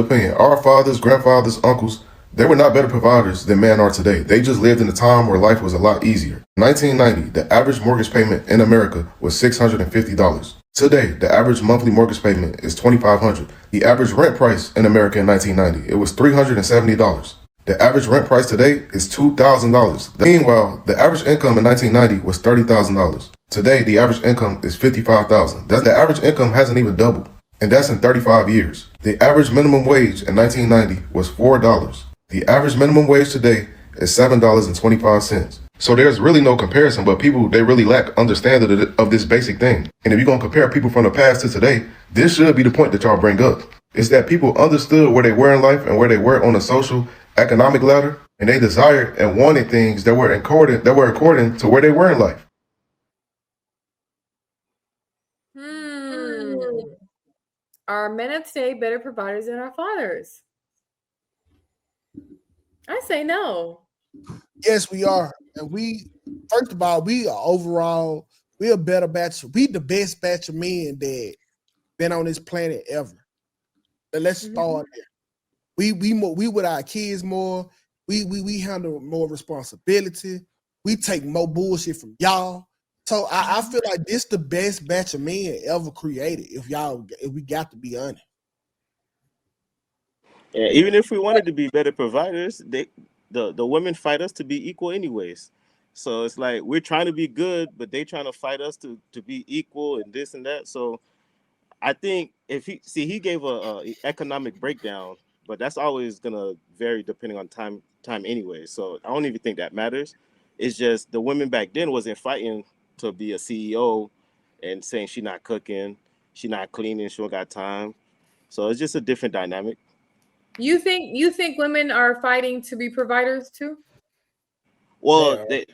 opinion, our fathers, grandfathers, uncles, they were not better providers than men are today. They just lived in a time where life was a lot easier. 1990, the average mortgage payment in America was $650. Today, the average monthly mortgage payment is $2,500. The average rent price in America in 1990, it was $370. The average rent price today is $2,000. Meanwhile, the average income in 1990 was $30,000. Today, the average income is $55,000. The average income hasn't even doubled, and that's in 35 years. The average minimum wage in 1990 was $4. The average minimum wage today is $7.25. So there's really no comparison, but people, they really lack understanding of this basic thing. And if you're going to compare people from the past to today, this should be the point that y'all bring up. It's that people understood where they were in life and where they were on the social economic ladder, and they desired and wanted things that were according to where they were in life. Are men of today better providers than our fathers? I say no. Yes, we are. And first of all, we are overall, we're a better batch. We the best batch of men that been on this planet ever. But let's start there. We with our kids more. We handle more responsibility. We take more bullshit from y'all. So I feel like this the best batch of men ever created. If we got to be honest. Yeah, even if we wanted to be better providers, the women fight us to be equal anyways. So it's like we're trying to be good, but they trying to fight us to be equal and this and that. So I think if he gave a economic breakdown, but that's always gonna vary depending on time anyway. So I don't even think that matters. It's just the women back then wasn't fighting to be a CEO and saying she not cooking, she not cleaning, she don't got time. So it's just a different dynamic. You think women are fighting to be providers too? Well, they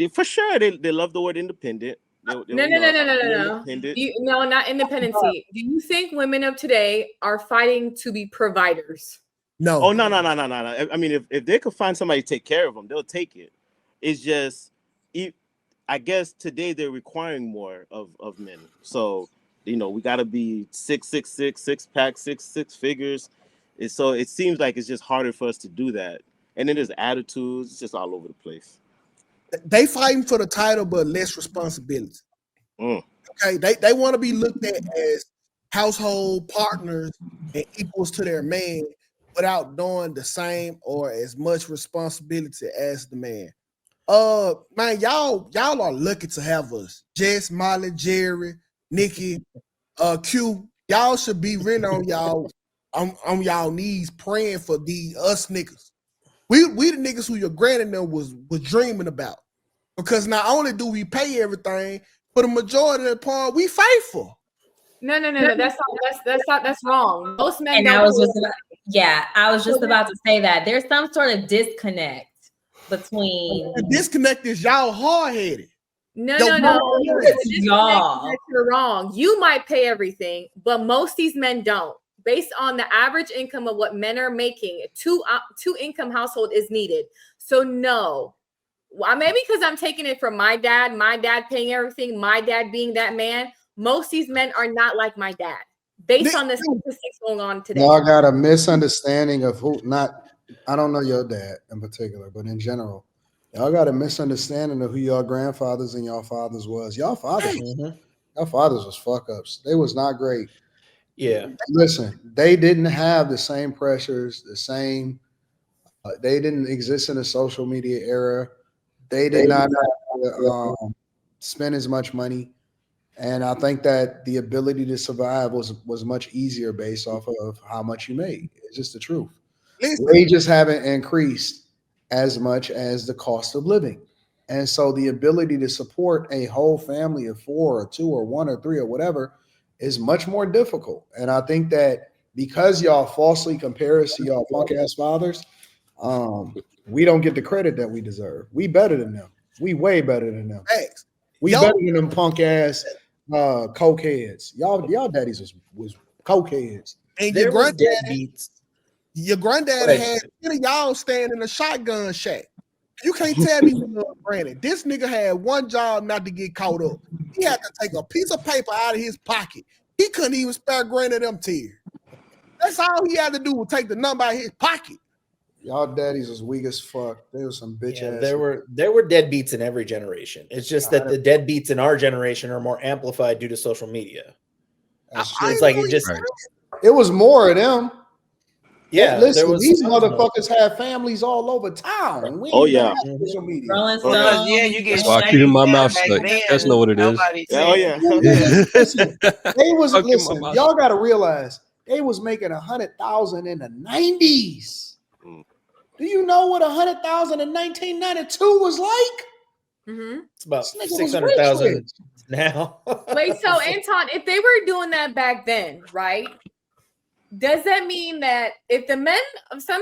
for sure they love the word independent. No. Independent. No, not independency. Do you think women of today are fighting to be providers? No. Oh, no. I mean, if they could find somebody to take care of them, they'll take it. It's just, I guess today they're requiring more of men. So, we got to be 6'6", 6-pack, six figures. So it seems like it's just harder for us to do that. And then there's attitudes. It's just all over the place. They fighting for the title, but less responsibility. Okay, they want to be looked at as household partners and equals to their man without doing the same or as much responsibility as the man. Man, y'all are lucky to have us. Jess, Molly, Jerry, Nikki, Q. Y'all should be really on y'all knees praying for us niggas. We the niggas who your granny them was dreaming about. Because not only do we pay everything, but the majority of the part we faithful. No. That's wrong. Most men don't. I was just about to say that there's some sort of disconnect between. The disconnect is y'all hard-headed. No. Y'all. You're wrong. You might pay everything, but most of these men don't. Based on the average income of what men are making, two income household is needed. So no. Well, maybe because I'm taking it from my dad paying everything, my dad being that man. Most of these men are not like my dad. Based on the statistics going on today. Y'all got a misunderstanding of I don't know your dad in particular, but in general, y'all got a misunderstanding of who your grandfathers and your fathers was. Y'all fathers was fuck ups. They was not great. Yeah. Listen, they didn't have the same pressures, they didn't exist in a social media era. They did not spend as much money. And I think that the ability to survive was much easier based off of how much you made. It's just the truth. Wages haven't increased as much as the cost of living. And so the ability to support a whole family of 4 or 2 or 1 or 3 or whatever is much more difficult. And I think that because y'all falsely compare us to y'all punk ass fathers, we don't get the credit that we deserve. We better than them. We way better than them. Thanks. We better than them punk ass cokeheads. Y'all daddies was cokeheads. And There was deadbeats. Your granddad had 10 of y'all staying in a shotgun shack. You can't tell me granted. This nigga had one job not to get caught up. He had to take a piece of paper out of his pocket. He couldn't even spare granted them tears. That's all he had to do was take the number out of his pocket. Y'all daddies was weak as fuck. They was some bitch ass. There were deadbeats in every generation. It's just that the deadbeats in our generation are more amplified due to social media. It's like it was more of them. Yeah, listen, these motherfuckers have families all over town. We social media. You get. That's why I keep my mouth shut. That's not what it is. Listen, listen. Y'all got to realize they was making 100,000 in the 90s. Do you know what 100,000 in 1992 was like? It's about 600,000 now. Wait, so Anton, if they were doing that back then, right? Does that mean that if some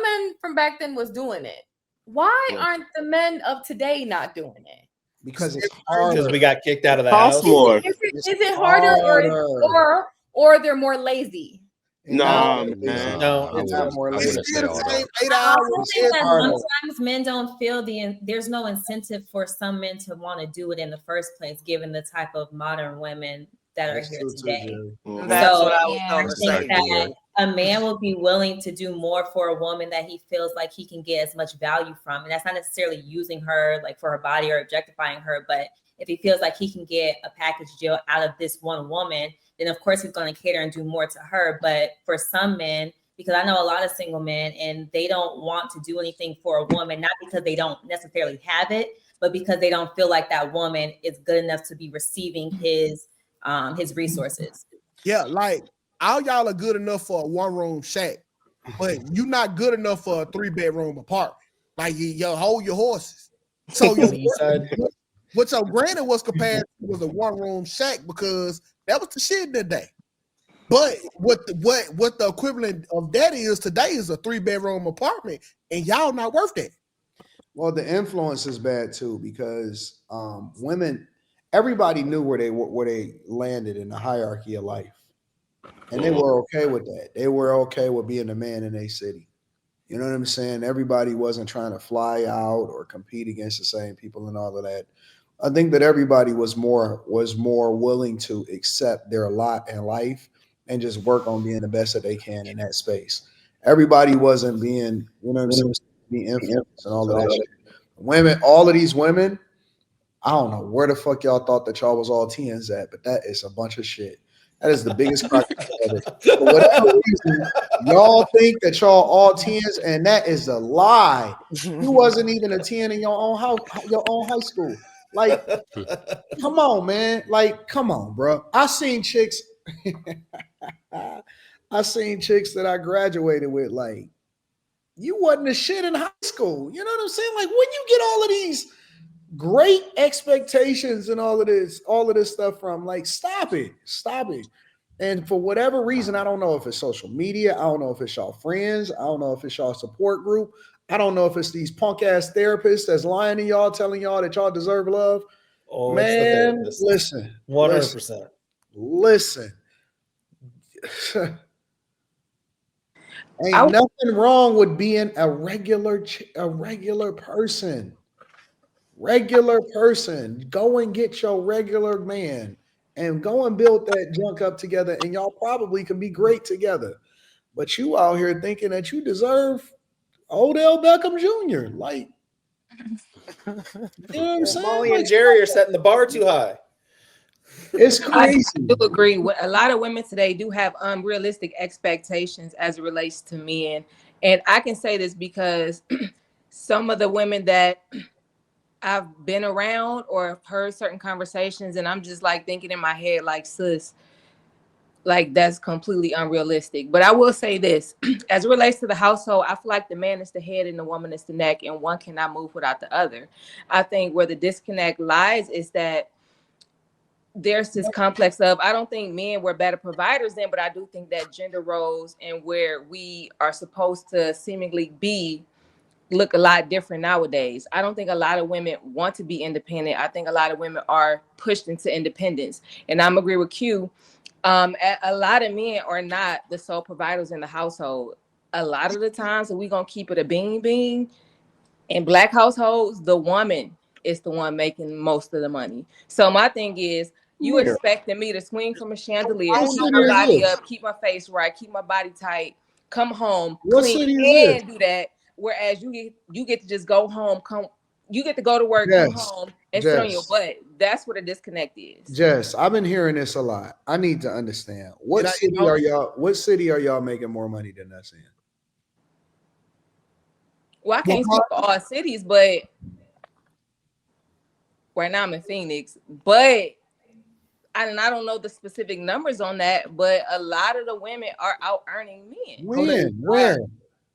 men from back then was doing it, why aren't the men of today not doing it? Because it's harder. Because we got kicked out of the house. More. Is it harder or they're more lazy? No, it's not more lazy. Sometimes men don't feel there's no incentive for some men to want to do it in the first place, given the type of modern women that are here today. That's what I was going to say. That a man will be willing to do more for a woman that he feels like he can get as much value from. And that's not necessarily using her like for her body or objectifying her, but if he feels like he can get a package deal out of this one woman, then of course he's going to cater and do more to her. But for some men, because I know a lot of single men and they don't want to do anything for a woman, not because they don't necessarily have it, but because they don't feel like that woman is good enough to be receiving his resources. Yeah, like all y'all are good enough for a one-room shack, but you're not good enough for a 3-bedroom apartment. Like you hold your horses. So what your granny was compared to was a one-room shack because that was the shit that day. But what the equivalent of that is today is a 3-bedroom apartment, and y'all not worth that. Well, the influence is bad too because women, everybody knew where they landed in the hierarchy of life, and they were okay with that. They were okay with being a man in their city. You know what I'm saying? Everybody wasn't trying to fly out or compete against the same people and all of that. I think that everybody was more willing to accept their lot in life and just work on being the best that they can in that space. Everybody wasn't being, being influenced and all of that shit. Women, all of these women, I don't know where the fuck y'all thought that y'all was all TNs at, but that is a bunch of shit. That is the biggest crack ever. For whatever reason, y'all think that y'all all 10s, and that is a lie. You wasn't even a 10 in your own high school. Like, come on, man. Like, come on, bro. I seen chicks that I graduated with. Like, you wasn't a shit in high school. You know what I'm saying? Like, when you get all of these great expectations and all of this stuff from, like, stop it. And for whatever reason, I don't know if it's social media, I don't know if it's y'all friends, I don't know if it's y'all support group, I don't know if it's these punk ass therapists that's lying to y'all, telling y'all that y'all deserve love. Oh, man, listen, 100%. Listen. Ain't nothing wrong with being a regular person. Regular person. Go and get your regular man and go and build that junk up together, and y'all probably can be great together. But you out here thinking that you deserve Odell Beckham Jr. Like, you know what I'm saying? Molly and Jerry are setting the bar too high. It's crazy. I do agree. A lot of women today do have unrealistic expectations as it relates to men. And I can say this because some of the women that I've been around or have heard certain conversations, and I'm just like thinking in my head, like, sis, like that's completely unrealistic. But I will say this, as it relates to the household, I feel like the man is the head and the woman is the neck, and one cannot move without the other. I think where the disconnect lies is that there's this complex of, I don't think men were better providers then, but I do think that gender roles and where we are supposed to seemingly be look a lot different nowadays. I don't think a lot of women want to be independent. I think a lot of women are pushed into independence. And I'm agree with Q. A lot of men are not the sole providers in the household. A lot of the times, we're going to keep it a bean. In Black households, the woman is the one making most of the money. So my thing is, you expecting me to swing from a chandelier, keep my body up, keep my face right, keep my body tight, come home, What clean, city is and do that. Whereas you get to just go home, you get to go to work, Yes. come home, and sit on your butt. That's what a disconnect is. Jess, I've been hearing this a lot. I need to understand. What city are y'all making more money than us in? Well, I can't speak for all cities, but right now I'm in Phoenix. But I don't know the specific numbers on that, but a lot of the women are out earning men. Where?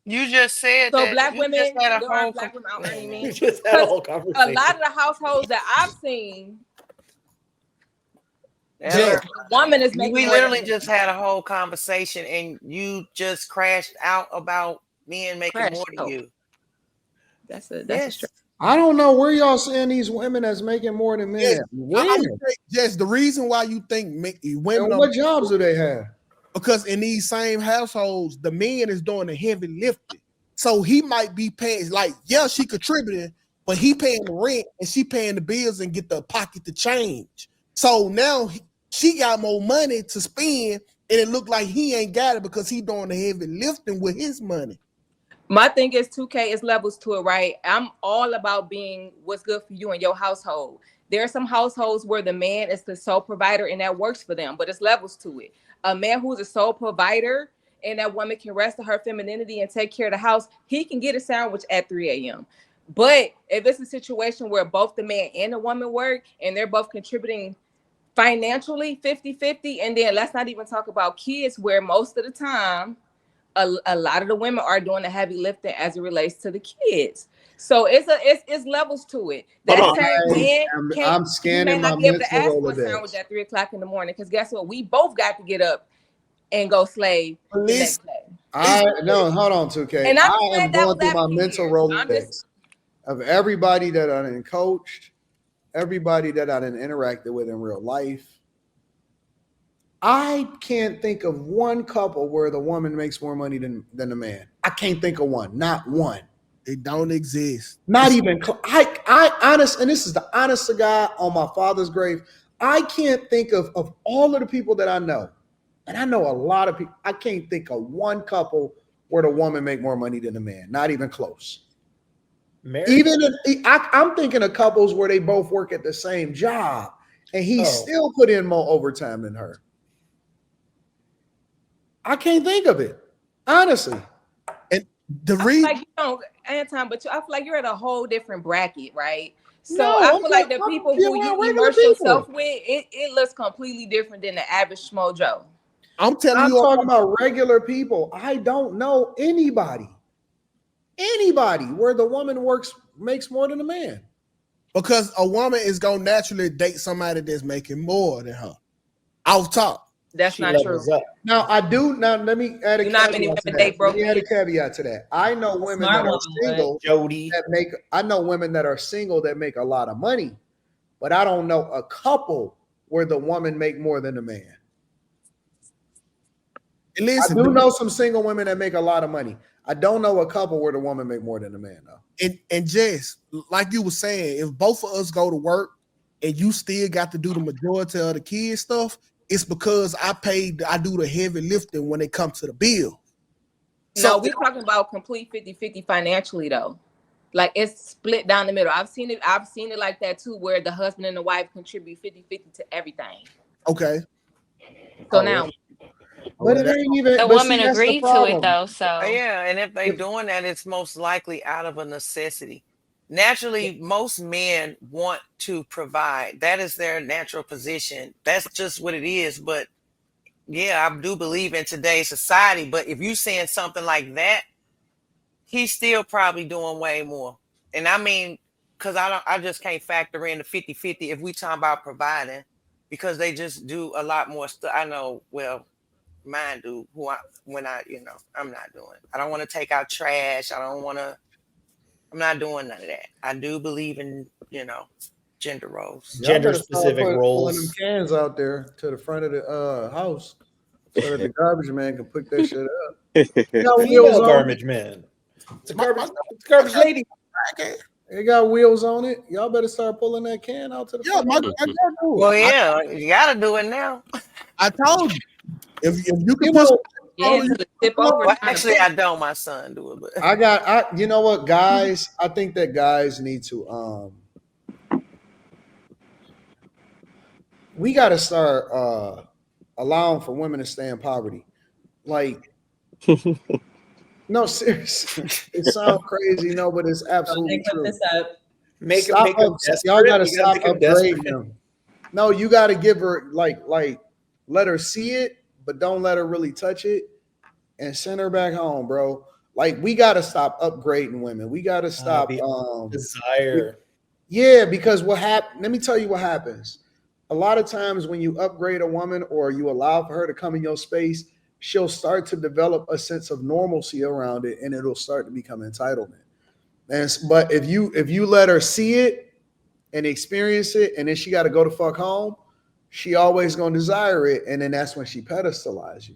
You just said so that. black You women, just had a there whole are black women out earning men. You just had a whole conversation. A lot of the households that I've seen, the woman is making. We literally just had a whole conversation, and you just crashed out about men making more than you. That's a I don't know where y'all seeing these women that's making more than men. Yes, the reason why you think women. What jobs do they have? Because in these same households, the man is doing the heavy lifting. So he might be paying, like, yeah, she contributing, but he paying the rent and she paying the bills and get the pocket to change. So now she got more money to spend, and it looked like he ain't got it because he doing the heavy lifting with his money. My thing is 2K is levels to it, right? I'm all about being what's good for you and your household. There are some households where the man is the sole provider and that works for them, but it's levels to it. A man who's a sole provider and that woman can rest in her femininity and take care of the house, he can get a sandwich at 3 a.m. But if it's a situation where both the man and the woman work and they're both contributing financially 50-50, and then let's not even talk about kids, where most of the time a lot of the women are doing the heavy lifting as it relates to the kids. So it's levels to it. That same man I'm scanning my not be able to mental ask for a sandwich at 3 o'clock in the morning, because guess what? We both got to get up and go slave the next day. Hold on, 2K. And I am going through my mental Rolodex of everybody that I done coached, everybody that I done interacted with in real life. I can't think of one couple where the woman makes more money than the man. I can't think of one. Not one. It don't exist. Not even. I honest, and this is the honest to God on my father's grave. I can't think of all of the people that I know, and I know a lot of people. I can't think of one couple where the woman make more money than the man. Not even close. I'm thinking of couples where they both work at the same job, and he still put in more overtime than her. I can't think of it, honestly. And the reason, like, Anton, but I feel like you're at a whole different bracket, right? So I feel like the people who you immerse yourself with, it looks completely different than the average schmo Joe. I'm talking about regular people. I don't know anybody where the woman makes more than the man. Because a woman is gonna naturally date somebody that's making more than her. Off top. That's not true. Now I do. Now let me add a caveat to that. Let me add a caveat to that. I know women that are single, Jody. I know women that are single that make a lot of money, but I don't know a couple where the woman make more than the man. Listen, I do know some single women that make a lot of money. I don't know a couple where the woman make more than the man though. And Jess, like you were saying, if both of us go to work and you still got to do the majority of the kid stuff, it's because I do the heavy lifting when it comes to the bill. So we're talking about complete 50-50 financially though. Like it's split down the middle. I've seen it like that too, where the husband and the wife contribute 50-50 to everything. Okay. So now but it ain't even the woman agreed to it though. So yeah, and if they're doing that, it's most likely out of a necessity. Naturally, most men want to provide. That is their natural position. That's just what it is. But yeah, I do believe in today's society. But if you're saying something like that, he's still probably doing way more. And I mean, because I just can't factor in the 50-50 if we talking about providing, because they just do a lot more stuff. I know, well, mine do. I'm not doing. I don't want to take out trash. I'm not doing none of that. I do believe in, gender roles. Gender specific roles. Pulling them cans out there to the front of the house so that the garbage man can pick that shit up. Female garbage man. It's a garbage lady. It got wheels on it. Y'all better start pulling that can out to the front. Well, yeah, you gotta do it now. I told you. If you can put Yeah, until it tip over. Well, actually, I don't. My son do it, but you know what, guys? I think that guys need to we got to start allowing for women to stay in poverty. Like, no, seriously, it sounds crazy, no, but it's absolutely true. This up. Make them Y'all got to desperate. You gotta stop make 'em upgrading desperate. them. No, you got to give her like let her see it, but don't let her really touch it, and send her back home, bro. Like, we got to stop upgrading women. We got to stop desire. Yeah, because what happened? Let me tell you what happens. A lot of times when you upgrade a woman or you allow for her to come in your space, she'll start to develop a sense of normalcy around it, and it'll start to become entitlement. But if you let her see it and experience it, and then she got to go the fuck home, she always gonna desire it, and then that's when she pedestalize you.